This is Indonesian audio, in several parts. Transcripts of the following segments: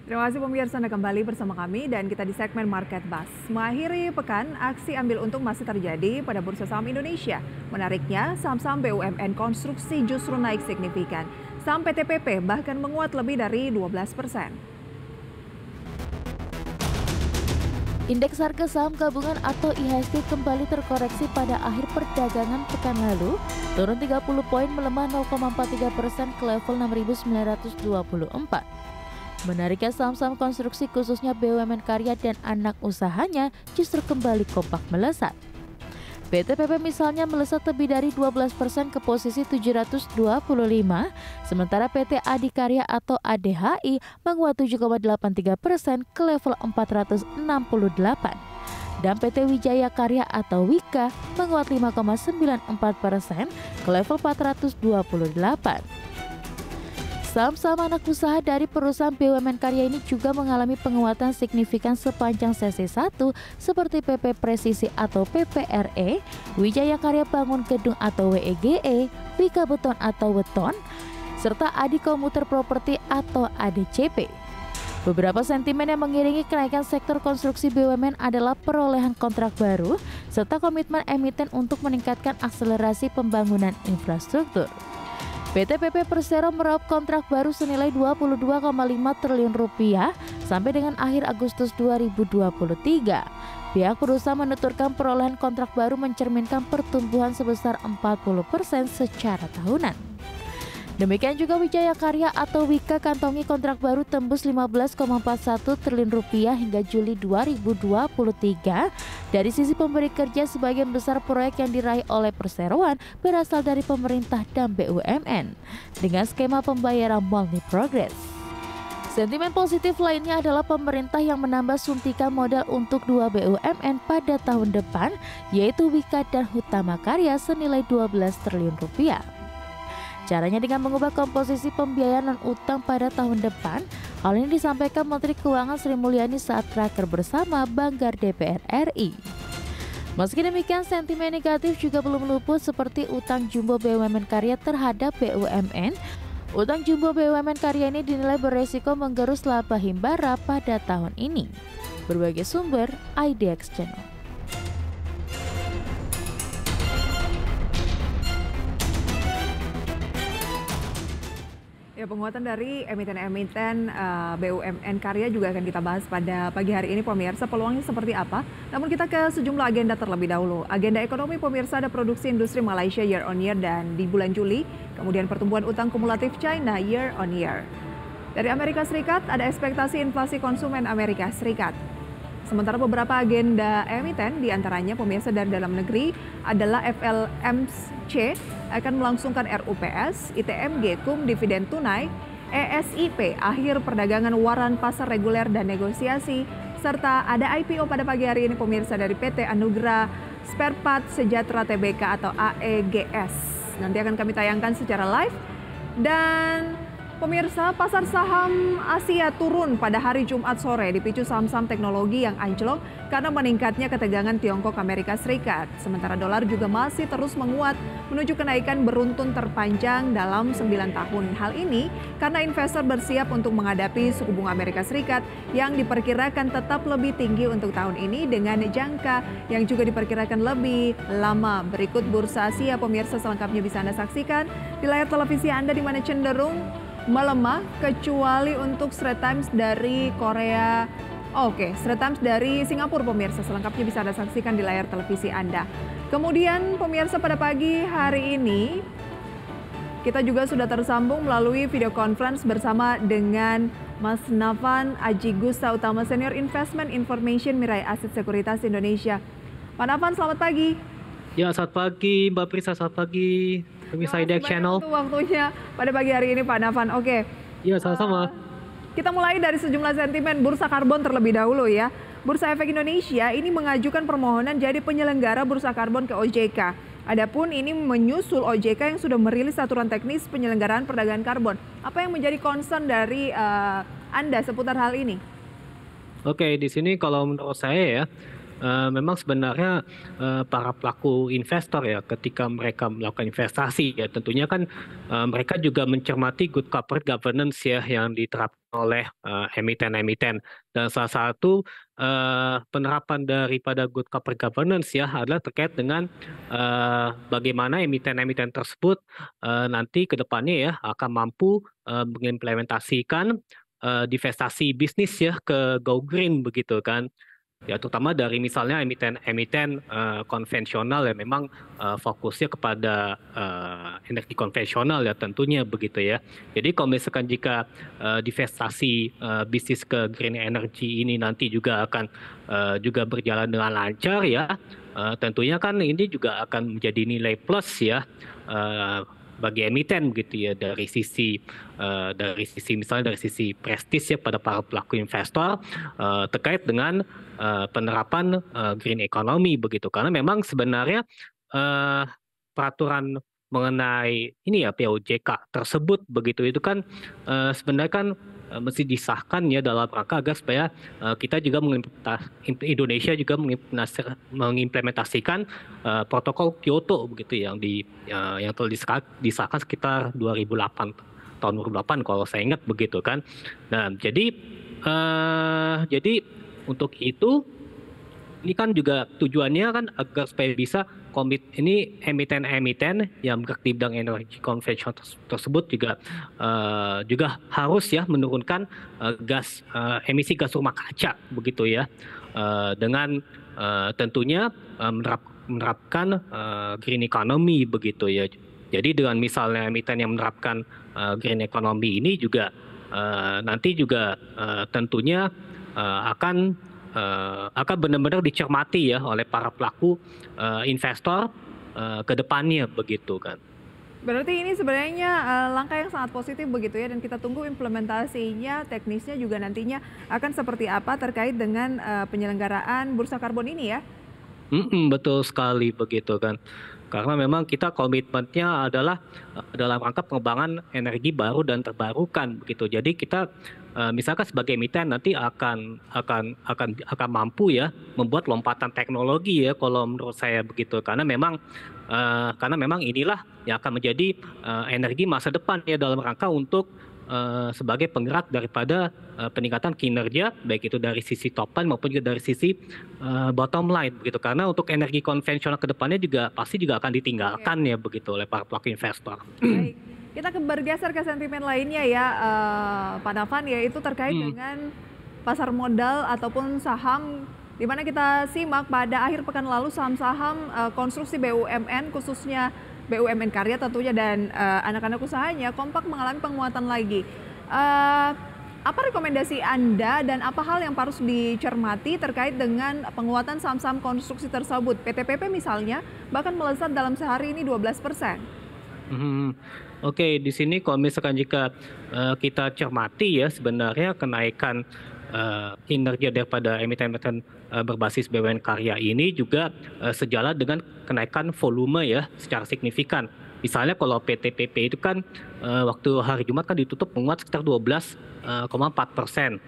Terima kasih pemirsa Anda kembali bersama kami dan kita di segmen Market Buzz. Mengakhiri pekan, aksi ambil untung masih terjadi pada bursa saham Indonesia. Menariknya, saham-saham BUMN konstruksi justru naik signifikan. Saham PTPP bahkan menguat lebih dari 12%. Indeks harga saham gabungan atau IHSG kembali terkoreksi pada akhir perdagangan pekan lalu, turun 30 poin melemah 0,43% ke level 6.924. Menariknya saham-saham konstruksi khususnya BUMN karya dan anak usahanya justru kembali kompak melesat. PTPP misalnya melesat lebih dari 12% ke posisi 725, sementara PT Adikarya atau ADHI menguat 7,83% ke level 468. Dan PT Wijaya Karya atau Wika menguat 5,94% ke level 428. Saham-saham anak usaha dari perusahaan BUMN karya ini juga mengalami penguatan signifikan sepanjang sesi 1 seperti PP Presisi atau PPRE, Wijaya Karya Bangun Gedung atau WEGE, Wika Beton atau Weton, serta Adi Komuter Properti atau ADCP. Beberapa sentimen yang mengiringi kenaikan sektor konstruksi BUMN adalah perolehan kontrak baru serta komitmen emiten untuk meningkatkan akselerasi pembangunan infrastruktur. PT PP Persero meraup kontrak baru senilai 22,5 triliun rupiah sampai dengan akhir Agustus 2023. Pihak perusahaan menuturkan perolehan kontrak baru mencerminkan pertumbuhan sebesar 40% secara tahunan. Demikian juga Wijaya Karya atau Wika kantongi kontrak baru tembus 15,41 triliun rupiah hingga Juli 2023. Dari sisi pemberi kerja, sebagian besar proyek yang diraih oleh perseroan berasal dari pemerintah dan BUMN dengan skema pembayaran multi progress. Sentimen positif lainnya adalah pemerintah yang menambah suntikan modal untuk 2 BUMN pada tahun depan, yaitu Wika dan Hutama Karya senilai 12 triliun rupiah. Caranya dengan mengubah komposisi pembiayaan dan utang pada tahun depan. Hal ini disampaikan Menteri Keuangan Sri Mulyani saat raker bersama Banggar DPR RI. Meski demikian, sentimen negatif juga belum luput seperti utang jumbo BUMN karya terhadap BUMN. Utang jumbo BUMN karya ini dinilai beresiko menggerus laba Himbara pada tahun ini. Berbagai sumber, IDX Channel. Ya, penguatan dari emiten-emiten BUMN karya juga akan kita bahas pada pagi hari ini pemirsa. Peluangnya seperti apa? Namun kita ke sejumlah agenda terlebih dahulu. Agenda ekonomi pemirsa, ada produksi industri Malaysia year on year dan di bulan Juli. Kemudian pertumbuhan utang kumulatif China year on year. Dari Amerika Serikat ada ekspektasi inflasi konsumen Amerika Serikat. Sementara beberapa agenda emiten diantaranya pemirsa dari dalam negeri adalah FLMC akan melangsungkan RUPS, ITMG, KUM, dividen tunai, ESIP, akhir perdagangan waran pasar reguler dan negosiasi, serta ada IPO pada pagi hari ini pemirsa dari PT Anugrah Sparepart Sejahtera Tbk atau AEGS. Nanti akan kami tayangkan secara live. Dan pemirsa, pasar saham Asia turun pada hari Jumat sore dipicu saham-saham teknologi yang anjlok karena meningkatnya ketegangan Tiongkok Amerika Serikat. Sementara dolar juga masih terus menguat menuju kenaikan beruntun terpanjang dalam 9 tahun. Hal ini karena investor bersiap untuk menghadapi suku bunga Amerika Serikat yang diperkirakan tetap lebih tinggi untuk tahun ini dengan jangka yang juga diperkirakan lebih lama. Berikut bursa Asia pemirsa, selengkapnya bisa Anda saksikan di layar televisi Anda, di mana cenderung melemah kecuali untuk Straits Times dari Korea. Straits Times dari Singapura pemirsa, selengkapnya bisa Anda saksikan di layar televisi Anda. Kemudian pemirsa, pada pagi hari ini kita juga sudah tersambung melalui video conference bersama dengan Mas Navan Aji Gusta, Utama Senior Investment Information Mirai Aset Sekuritas Indonesia. Pak Navan, selamat pagi. Ya, selamat pagi Mbak Prisa, selamat pagi pemirsa IDX Channel. Untuk waktunya pada pagi hari ini Pak Navan. Oke. Ya, sama-sama. Kita mulai dari sejumlah sentimen bursa karbon terlebih dahulu ya. Bursa Efek Indonesia ini mengajukan permohonan jadi penyelenggara bursa karbon ke OJK. Adapun ini menyusul OJK yang sudah merilis aturan teknis penyelenggaraan perdagangan karbon. Apa yang menjadi concern dari Anda seputar hal ini? Oke, di sini kalau menurut saya ya, memang sebenarnya para pelaku investor ya, ketika mereka melakukan investasi ya, tentunya kan mereka juga mencermati good corporate governance ya yang diterapkan oleh emiten-emiten. Dan salah satu penerapan daripada good corporate governance ya adalah terkait dengan bagaimana emiten-emiten tersebut nanti ke depannya ya akan mampu mengimplementasikan divestasi bisnis ya ke go green begitu kan. Ya, terutama dari misalnya emiten-emiten konvensional ya memang fokusnya kepada energi konvensional ya tentunya begitu ya. Jadi kalau misalkan jika divestasi bisnis ke green energy ini nanti juga akan juga berjalan dengan lancar ya, tentunya kan ini juga akan menjadi nilai plus ya bagi emiten begitu ya dari sisi misalnya dari sisi prestis ya pada para pelaku investor terkait dengan penerapan green economy begitu, karena memang sebenarnya peraturan mengenai ini ya POJK tersebut begitu itu kan sebenarnya kan mesti disahkan ya dalam rangka agar supaya kita juga Indonesia juga mengimplementasikan protokol Kyoto begitu yang telah disahkan sekitar 2008 tahun 2008 kalau saya ingat begitu kan. Nah jadi untuk itu ini kan juga tujuannya kan agar supaya bisa komit ini emiten-emiten yang bergerak di bidang energi konvensional tersebut juga harus ya menurunkan emisi gas rumah kaca begitu ya dengan tentunya menerapkan green economy begitu ya. Jadi dengan misalnya emiten yang menerapkan green economy ini juga nanti juga tentunya akan benar-benar dicermati ya oleh para pelaku investor ke depannya begitu kan. Berarti ini sebenarnya langkah yang sangat positif begitu ya, dan kita tunggu implementasinya, teknisnya juga nantinya akan seperti apa terkait dengan penyelenggaraan bursa karbon ini ya. Betul sekali begitu kan. Karena memang kita komitmennya adalah dalam rangka pengembangan energi baru dan terbarukan begitu. Jadi kita misalkan sebagai emiten nanti akan mampu ya membuat lompatan teknologi ya kalau menurut saya begitu. Karena memang inilah yang akan menjadi energi masa depan ya dalam rangka untuk sebagai penggerak daripada peningkatan kinerja baik itu dari sisi top line maupun juga dari sisi bottom line begitu, karena untuk energi konvensional ke depannya juga pasti juga akan ditinggalkan ya begitu oleh para pelaku investor. Baik. Kita bergeser ke sentimen lainnya ya Pak Navan, yaitu terkait dengan pasar modal ataupun saham, di mana kita simak pada akhir pekan lalu saham-saham konstruksi BUMN khususnya BUMN Karya tentunya dan anak-anak usahanya kompak mengalami penguatan lagi. Apa rekomendasi Anda dan apa hal yang harus dicermati terkait dengan penguatan saham-saham konstruksi tersebut? PTPP misalnya bahkan melesat dalam sehari ini 12%. Oke, di sini kalau misalkan jika kita cermati ya sebenarnya kenaikan kinerja daripada emiten-emiten berbasis BUMN Karya ini juga sejalan dengan kenaikan volume ya secara signifikan. Misalnya kalau PTPP itu kan waktu hari Jumat kan ditutup menguat sekitar 12,4%.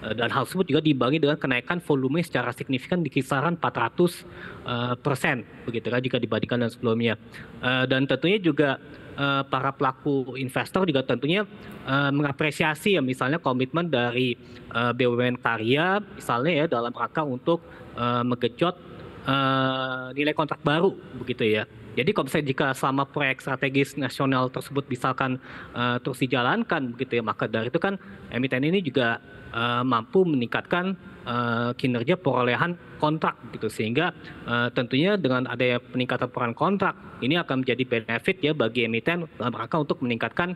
Dan hal tersebut juga diimbangi dengan kenaikan volume secara signifikan di kisaran 400% begitu kan jika dibandingkan dengan sebelumnya. Dan tentunya juga para pelaku investor juga tentunya mengapresiasi ya misalnya komitmen dari BUMN Karya misalnya ya dalam rangka untuk menggenjot nilai kontrak baru begitu ya. Jadi kalau misalnya jika selama proyek strategis nasional tersebut misalkan terus dijalankan begitu ya, maka dari itu kan emiten ini juga mampu meningkatkan kinerja perolehan kontrak gitu, sehingga tentunya dengan adanya peningkatan perolehan kontrak ini akan menjadi benefit ya bagi emiten dalam rangka untuk meningkatkan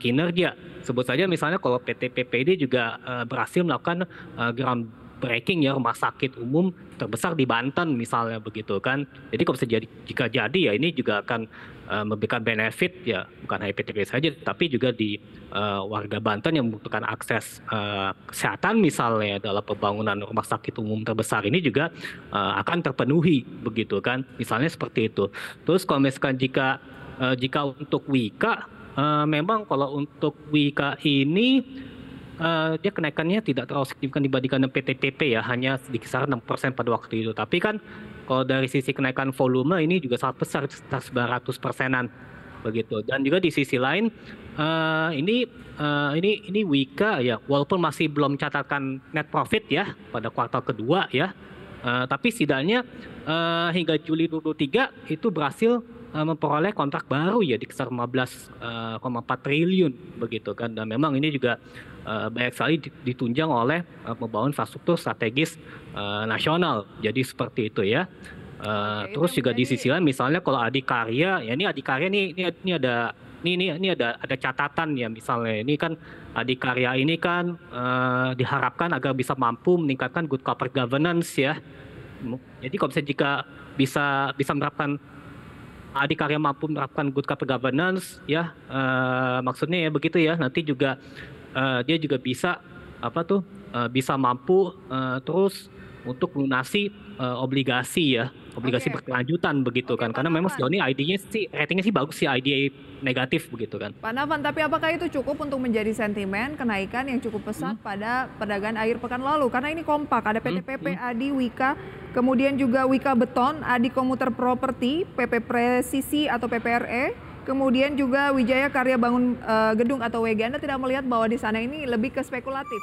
kinerja. Sebut saja misalnya kalau PT PPD juga berhasil melakukan groundbreaking ya rumah sakit umum terbesar di Banten misalnya begitu kan. Jadi kalau jika jadi ya ini juga akan memberikan benefit ya bukan hanya PT saja tapi juga di warga Banten yang membutuhkan akses kesehatan misalnya dalam pembangunan rumah sakit umum terbesar ini juga akan terpenuhi begitu kan. Misalnya seperti itu. Terus kalau misalkan jika untuk Wika memang kalau untuk Wika ini dia kenaikannya tidak terlalu signifikan dibandingkan dengan PTPP ya, hanya di kisaran 6% pada waktu itu. Tapi kan kalau dari sisi kenaikan volume ini juga sangat besar, sekitar 900%-an begitu. Dan juga di sisi lain Ini Wika ya, walaupun masih belum catatkan net profit ya pada kuartal kedua ya, tapi setidaknya hingga Juli 2023 itu berhasil memperoleh kontrak baru ya di kisaran 15,4 triliun begitu kan, dan memang ini juga banyak sekali ditunjang oleh membangun infrastruktur strategis nasional, jadi seperti itu ya. Oke, itu Terus yang juga di menjadi sisi lain misalnya kalau Adikarya ya, ini Adikarya ini ada catatan ya, misalnya ini kan Adikarya ini kan diharapkan agar bisa mampu meningkatkan good corporate governance ya. Jadi kalau bisa jika bisa menerapkan Adikarya mampu menerapkan good corporate governance ya, maksudnya ya begitu ya, nanti juga dia juga bisa bisa mampu terus untuk melunasi obligasi ya, obligasi Oke, berkelanjutan begitu oke kan, Pak karena memang Nafan. sejauh ini ID-nya sih ratingnya sih bagus sih, ID negatif begitu kan. Pak Nafan, tapi apakah itu cukup untuk menjadi sentimen kenaikan yang cukup pesat Hmm, pada perdagangan akhir pekan lalu? Karena ini kompak, ada PT hmm, PP, hmm. ADI, Wika, kemudian juga Wika Beton, ADI Komuter Properti, PP Presisi atau PPRE, kemudian juga Wijaya Karya Bangun Gedung atau WG. Anda tidak melihat bahwa di sana ini lebih ke spekulatif?